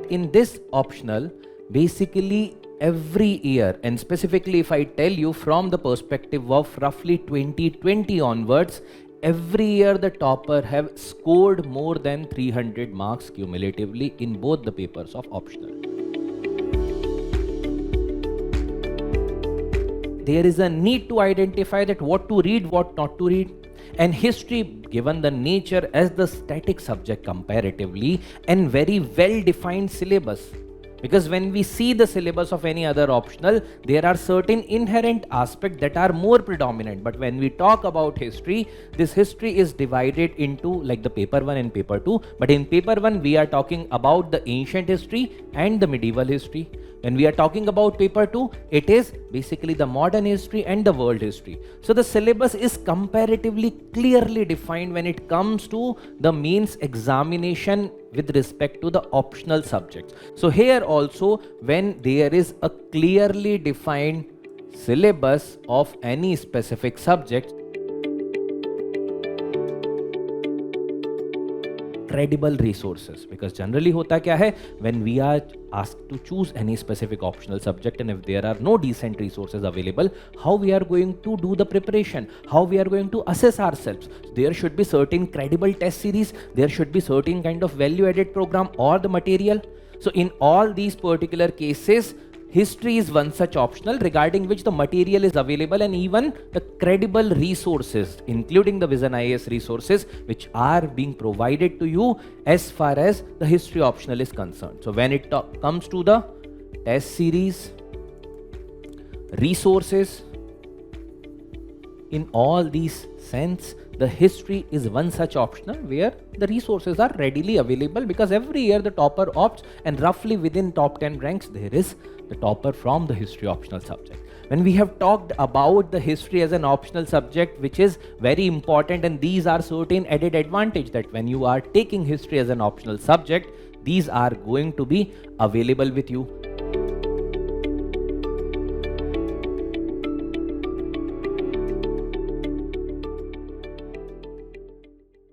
in this optional, basically every year, and specifically if I tell you from the perspective of roughly 2020 onwards, every year the topper have scored more than 300 marks cumulatively in both the papers of optional. There is a need to identify that what to read, what not to read. And history, given the nature as the static subject comparatively and very well defined syllabus, because when we see the syllabus of any other optional, there are certain inherent aspects that are more predominant. But when we talk about history, this history is divided into like the paper 1 and paper 2. But in paper 1, we are talking about the ancient history and the medieval history. When we are talking about paper 2, it is basically the modern history and the world history. So the syllabus is comparatively clearly defined when it comes to the mains examination with respect to the optional subjects. So here also, when there is a clearly defined syllabus of any specific subject, credible resources, because generally hota kya hai, when we are asked to choose any specific optional subject and if there are no decent resources available, how we are going to do the preparation, how we are going to assess ourselves. There should be certain credible test series, there should be certain kind of value added program or the material. So in all these particular cases, history is one such optional regarding which the material is available and even the credible resources, including the Vision IAS resources, which are being provided to you as far as the history optional is concerned. So when it comes to the test series, resources, in all these sense, the history is one such optional where the resources are readily available, because every year the topper opts and roughly within top 10 ranks there is the topper from the history optional subject. When we have talked about the history as an optional subject, which is very important, and these are certain added advantage that when you are taking history as an optional subject, these are going to be available with you.